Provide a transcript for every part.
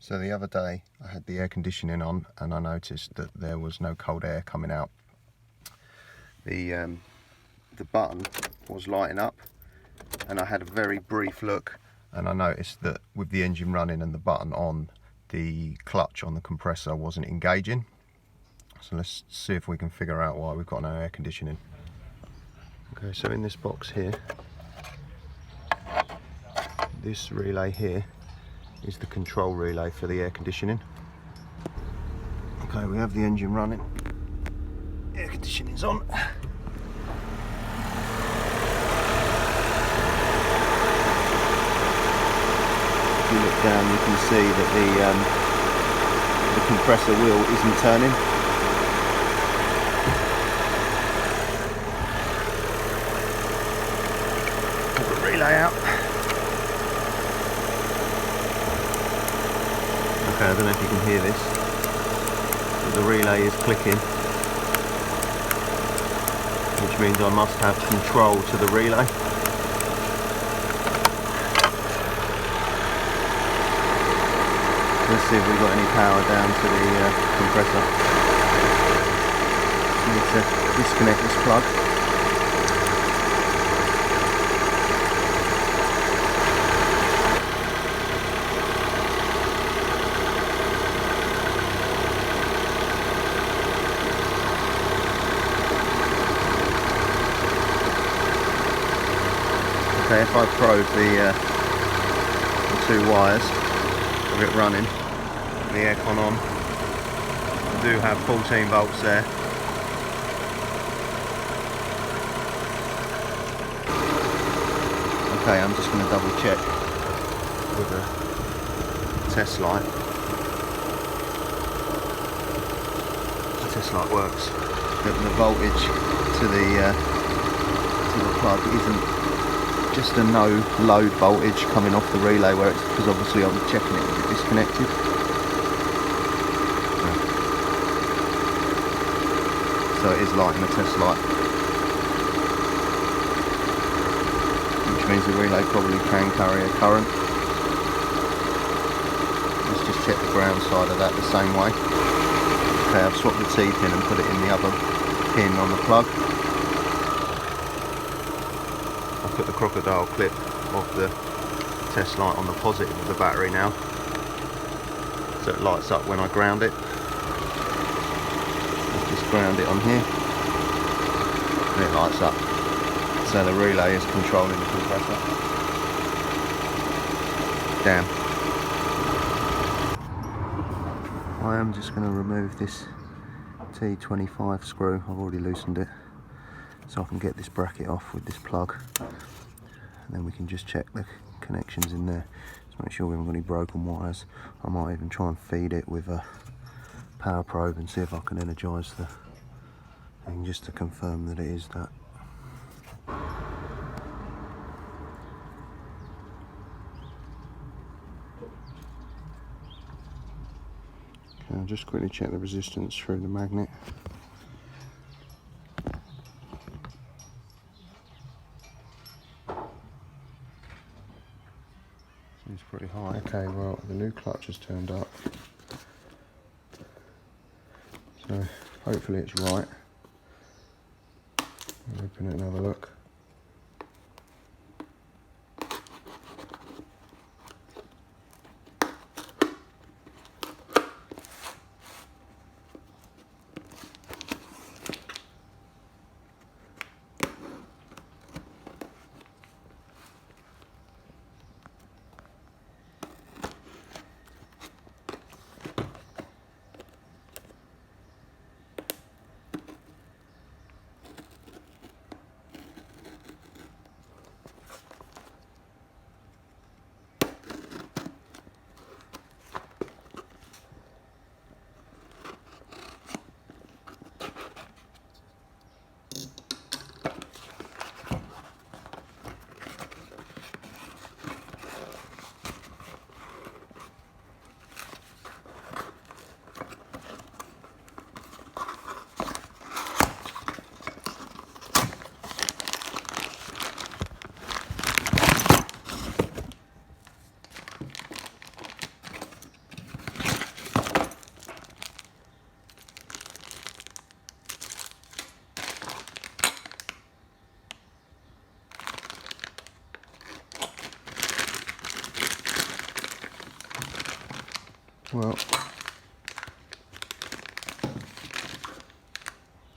So the other day I had the air conditioning on and I noticed that there was no cold air coming out. The button was lighting up and I had a very brief look and I noticed that with the engine running and the button on, the clutch on the compressor wasn't engaging. So let's see if we can figure out why we've got no air conditioning. Okay, so in this box here, this relay here is the control relay for the air conditioning. Okay, we have the engine running, air conditioning's on. If you look down, you can see that the compressor wheel isn't turning. Pull the relay out. Okay, I don't know if you can hear this, but the relay is clicking, which means I must have control to the relay. Let's see if we've got any power down to the compressor. Need to disconnect this plug. Okay, if I probe the two wires of it running, the aircon on, I do have 14 volts there. Okay, I'm just going to double check with a test light. The test light works. The voltage to the plug isn't just a no load voltage coming off the relay, where it's because obviously I'm checking it with it disconnected. So it is lighting the test light, which means the relay probably can carry a current. Let's just check the ground side of that the same way. Okay, I've swapped the T-pin and put it in the other pin on the plug. I've put the crocodile clip of the test light on the positive of the battery now, so it lights up when I ground it. Let's just ground it on here and it lights up. So the relay is controlling the compressor. Damn. I am just going to remove this T25 screw. I've already loosened it, so I can get this bracket off with this plug, and then we can just check the connections in there to make sure we haven't got any broken wires. I might even try and feed it with a power probe and see if I can energise the thing, just to confirm that it is that. Okay, I'll just quickly check the resistance through the magnet. Seems pretty high. Okay, well, the new clutch has turned up, so hopefully it's right. I'll open it and have a look. Well,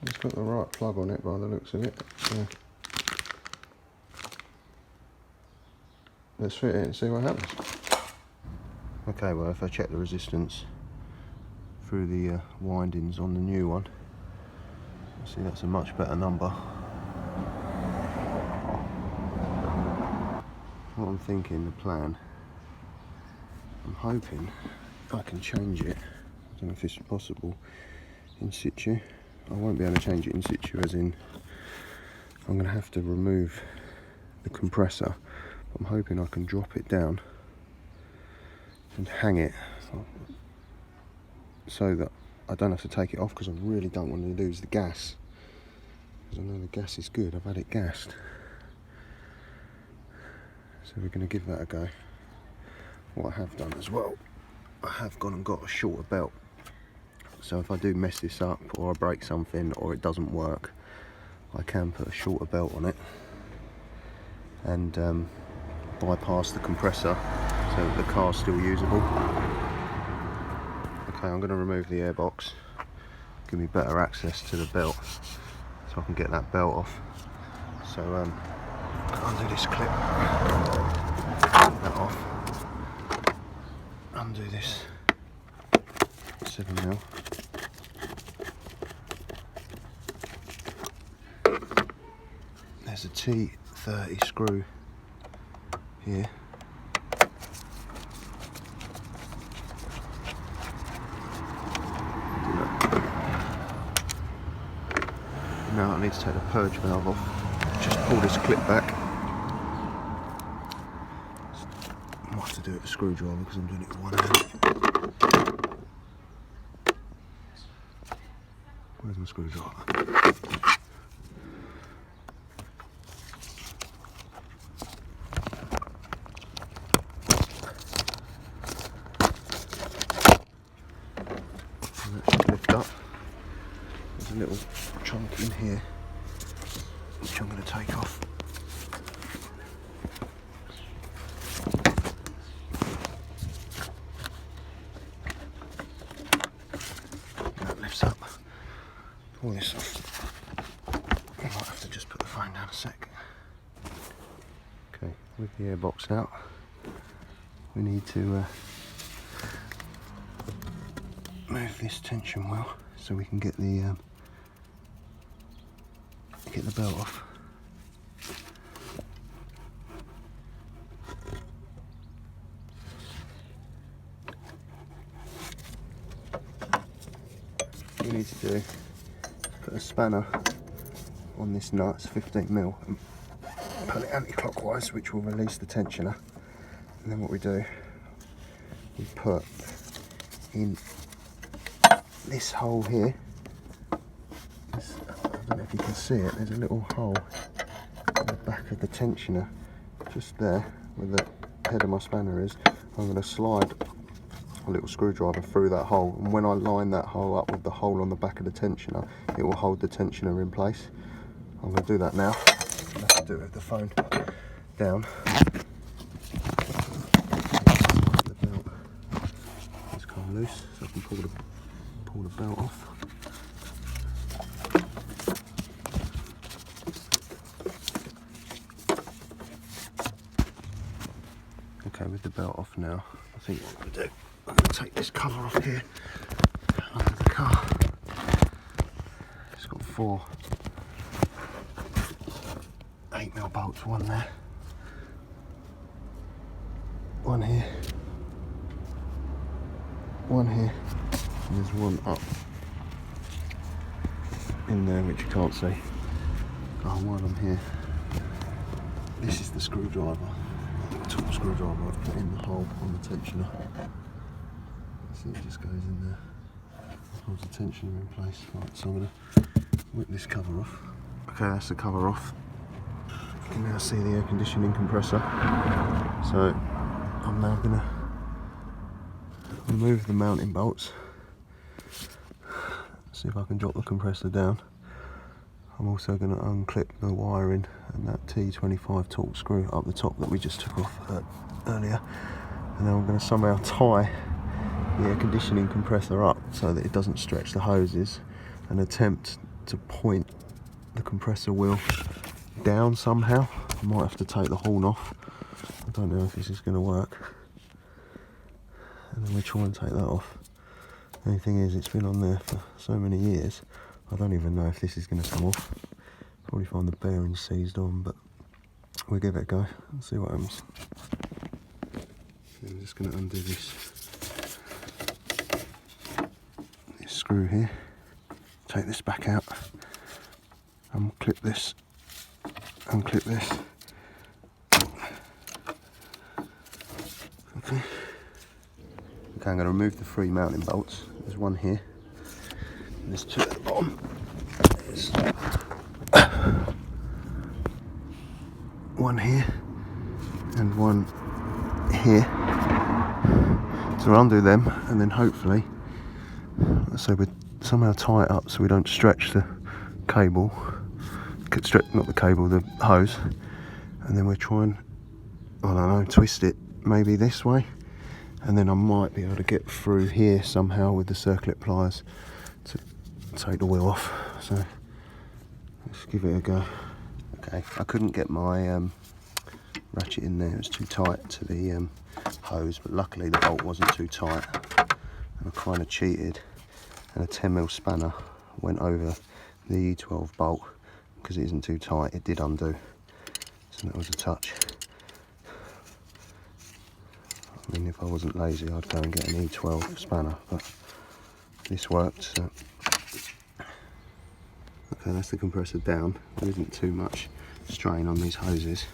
it's got the right plug on it by the looks of it. Yeah. Let's fit it and see what happens. Okay, well, if I check the resistance through the windings on the new one, see that's a much better number. What I'm thinking, the plan, I'm hoping I can change it. I don't know if this is possible in situ. I won't be able to change it in situ, as in I'm going to have to remove the compressor. I'm hoping I can drop it down and hang it so that I don't have to take it off, because I really don't want to lose the gas, because I know the gas is good. I've had it gassed, so we're going to give that a go. What I have done as well, I have gone and got a shorter belt, so if I do mess this up or I break something or it doesn't work, I can put a shorter belt on it and bypass the compressor so that the car's still usable. Okay, I'm going to remove the airbox, give me better access to the belt so I can get that belt off. So undo this clip, get that off, undo this 7mm. There's a T30 screw here. Now I need to take the purge valve off. Just pull this clip back. I might have to do it with a screwdriver because I'm doing it with one hand. Where's my screwdriver? Lift up. There's a little chunk in here which I'm going to take off. That lifts up. Pull this off. I might have to just put the phone down a sec. Okay, with the airbox out, we need to move this tension well so we can get the belt off. What we need to do is put a spanner on this nut, it's 15mm, and pull it anti-clockwise, which will release the tensioner. And then what we do, we put in this hole here. I don't know if you can see it, there's a little hole at the back of the tensioner, just there where the head of my spanner is. I'm going to slide a little screwdriver through that hole, and when I line that hole up with the hole on the back of the tensioner, it will hold the tensioner in place. I'm going to do that now. I'll have to do it with the phone down. The belt has come loose, so I can pull the belt off. Okay, with the belt off now, I think what I'm going to do, I'm going to take this cover off here under the car. It's got 4 8mm bolts, one there, one here, one here, and there's one up in there which you can't see. Oh, while I'm here, this is the screwdriver. Top screwdriver I've put in the hole on the tensioner. See, it just goes in there, holds the tensioner in place. Right, so I'm going to whip this cover off. Okay, that's the cover off. You can now see the air conditioning compressor. So I'm now going to remove the mounting bolts, see if I can drop the compressor down. I'm also going to unclip the wiring and that T25 torque screw up the top that we just took off earlier, and then I'm going to somehow tie the air conditioning compressor up so that it doesn't stretch the hoses, and attempt to point the compressor wheel down somehow. I might have to take the horn off. I don't know if this is going to work. And then we try and take that off. The only thing is, it's been on there for so many years, I don't even know if this is going to come off. Probably find the bearings seized on, but we'll give it a go and see what happens. I'm just going to undo this screw here, take this back out, unclip this, unclip this. Okay, I'm going to remove the 3 mounting bolts. There's one here, and there's 2 at the bottom. There's one here and one here. So we'll undo them, and then hopefully, so we somehow tie it up so we don't stretch the cable, not the cable, the hose, and then we'll try and, I don't know, twist it maybe this way, and then I might be able to get through here somehow with the circlip pliers to take the wheel off. So let's give it a go. Okay, I couldn't get my ratchet in there, it was too tight to the hose, but luckily the bolt wasn't too tight, and I kind of cheated, and a 10mm spanner went over the E12 bolt. Because it isn't too tight, it did undo, so that was a touch. I mean, if I wasn't lazy, I'd go and get an E12 spanner, but this worked. So. Okay, that's the compressor down. There isn't too much strain on these hoses.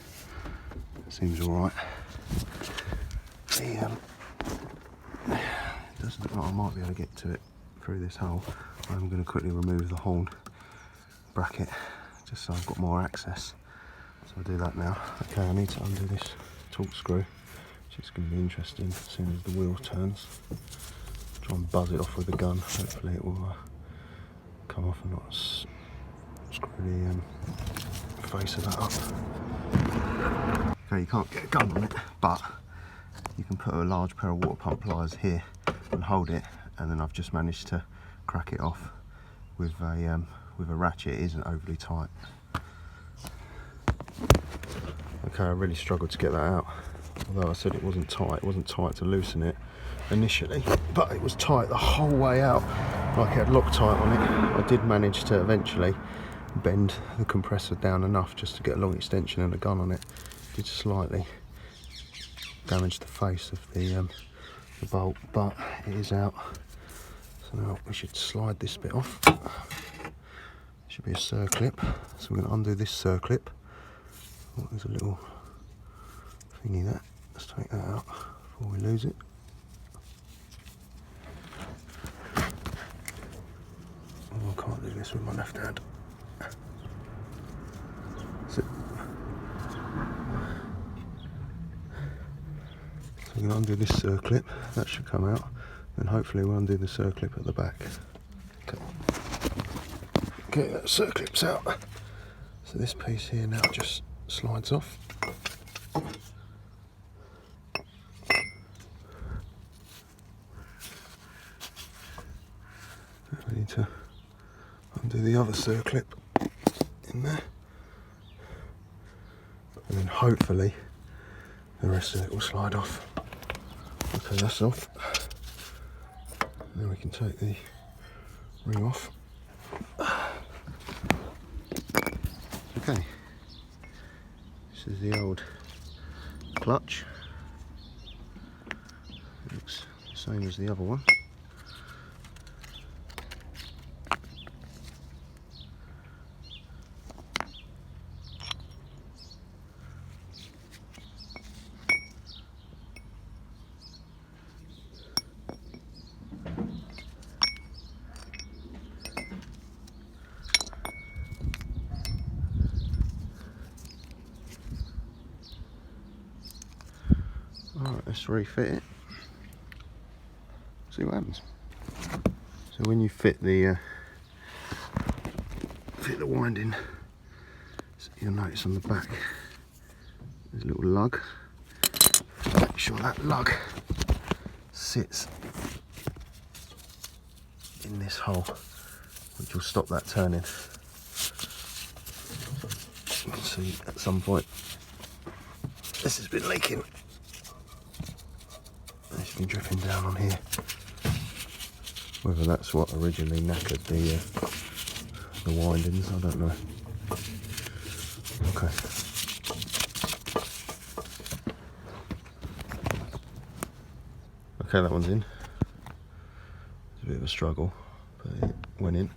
It seems alright. It doesn't look like I might be able to get to it through this hole. I'm going to quickly remove the horn bracket just so I've got more access. So I'll do that now. Okay, I need to undo this torque screw, which is going to be interesting as soon as the wheel turns. Try and buzz it off with a gun. Hopefully it will come off and not screw the face of that up. Okay, you can't get a gun on it, but you can put a large pair of water pump pliers here and hold it, and then I've just managed to crack it off with a ratchet. It isn't overly tight. Okay, I really struggled to get that out, although I said it wasn't tight. It wasn't tight to loosen it initially, but it was tight the whole way out, like it had Loctite on it. I did manage to eventually bend the compressor down enough just to get a long extension and a gun on it. Did slightly damage the face of the bolt, but it is out. So now we should slide this bit off. Should be a circlip, so we're going to undo this circlip. Oh, there's a little thingy there. Let's take that out before we lose it. Oh, I can't do this with my left hand. So we're going to undo this circlip. That should come out. Then hopefully we'll undo the circlip at the back. Okay. Okay, that circlip's out. So this piece here now just slides off. We need to undo the other circlip in there. And then hopefully the rest of it will slide off. Okay, that's off. And then we can take the ring off. Okay, this is the old clutch. It looks the same as the other one. Alright, let's refit it. See what happens. So when you fit the winding, you'll notice on the back there's a little lug. Make sure that lug sits in this hole, which will stop that turning. You can see at some point this has been leaking. It's been dripping down on here. Whether that's what originally knackered the windings, I don't know. Okay. Okay, that one's in. It's a bit of a struggle, but it went in.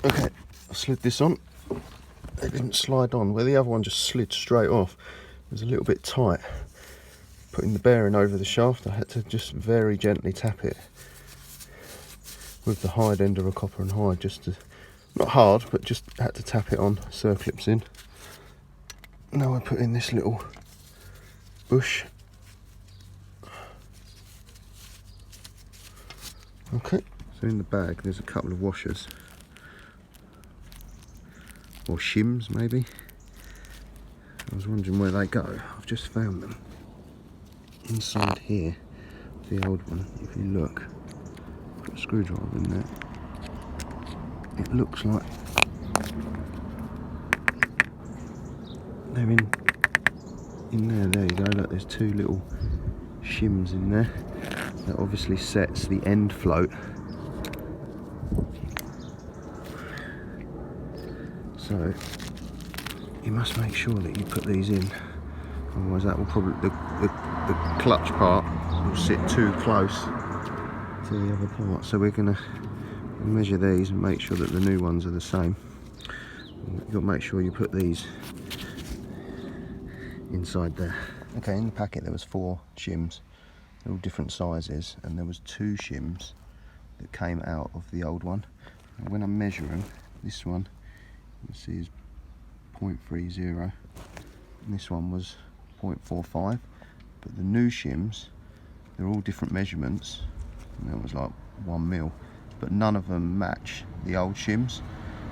Okay, I slid this on. It didn't slide on, where the other one just slid straight off. It was a little bit tight. Putting the bearing over the shaft, I had to just very gently tap it with the hide end of a copper and hide, just to, not hard, but just had to tap it on, circlips in. Now I put in this little bush. Okay, so in the bag there's a couple of washers, or shims maybe. I was wondering where they go. I've just found them inside here, the old one. If you look, put a screwdriver in there. It looks like they're in there. There you go. Look, there's two little shims in there. That obviously sets the end float. So you must make sure that you put these in, otherwise that will probably, the clutch part will sit too close to the other part. So we're going to measure these and make sure that the new ones are the same. You've got to make sure you put these inside there. Okay, in the packet there was 4 shims, they're all different sizes, and there was 2 shims that came out of the old one. And when I measure them, this one you can see is 0.30 and this one was 0.45, but the new shims, they're all different measurements, and that was like 1 mil, but none of them match the old shims.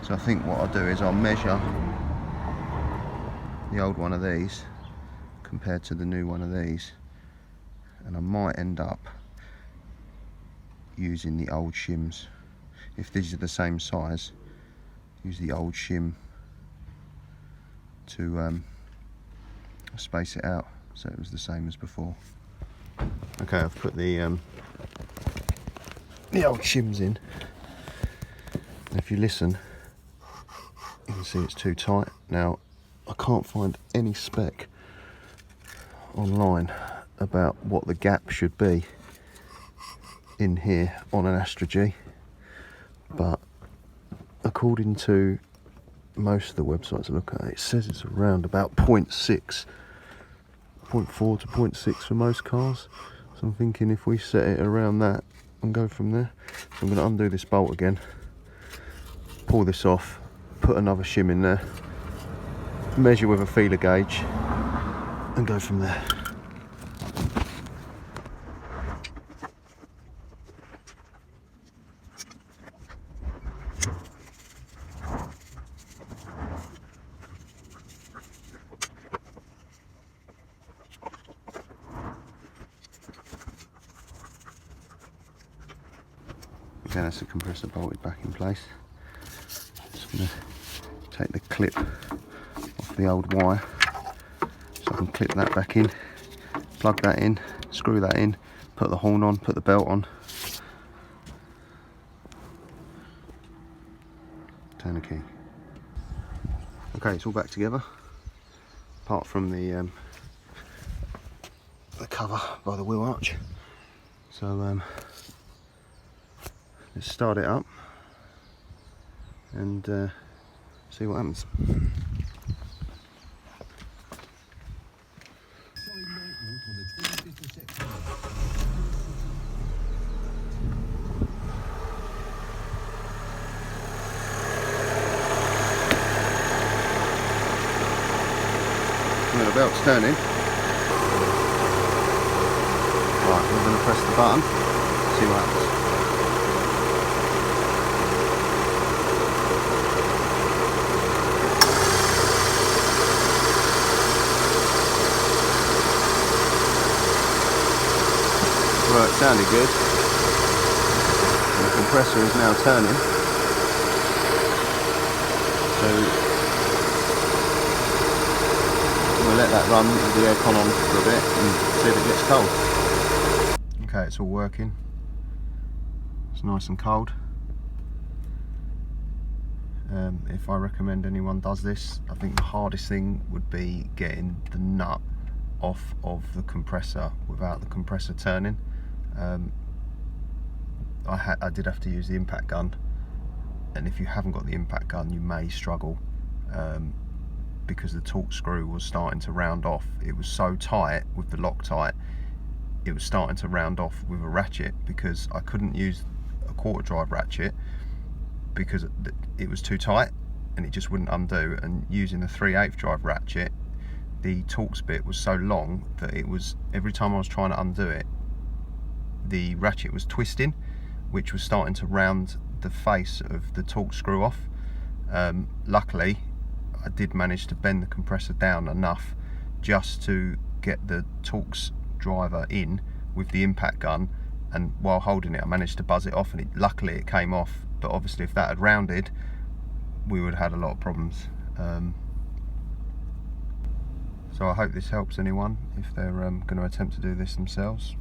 So I think what I'll do is I'll measure the old one of these compared to the new one of these, and I might end up using the old shims. If these are the same size, use the old shim to space it out so it was the same as before. Okay, I've put the old shims in. And if you listen, you can see it's too tight. Now, I can't find any spec online about what the gap should be in here on an Astra G, but according to most of the websites I look at, it says it's around about 0.6, 0.4 to 0.6 for most cars. So I'm thinking if we set it around that and go from there. So I'm going to undo this bolt again, pull this off, put another shim in there, measure with a feeler gauge and go from there. Again, that's the compressor bolted back in place. Just going to take the clip off the old wire so I can clip that back in, plug that in, screw that in, put the horn on, put the belt on, turn the key. Okay, it's all back together apart from the cover by the wheel arch. So let's start it up and see what happens. Well, the belt's turning. Right, we're going to press the button, see what happens. Well, it sounded good. You can compressor is now turning, so we'll let that run with the aircon on for a bit and see if it gets cold. Okay, it's all working. It's nice and cold. If I recommend anyone does this, I think the hardest thing would be getting the nut off of the compressor without the compressor turning. I did have to use the impact gun, and if you haven't got the impact gun you may struggle, because the torque screw was starting to round off. It was so tight with the Loctite, it was starting to round off with a ratchet, because I couldn't use a quarter drive ratchet because it was too tight and it just wouldn't undo, and using the 3/8 drive ratchet, the Torx bit was so long that it was, every time I was trying to undo it, the ratchet was twisting, which was starting to round the face of the Torx screw off. Luckily I did manage to bend the compressor down enough just to get the Torx driver in with the impact gun, and while holding it I managed to buzz it off, and luckily it came off. But obviously if that had rounded, we would have had a lot of problems. So I hope this helps anyone if they're going to attempt to do this themselves.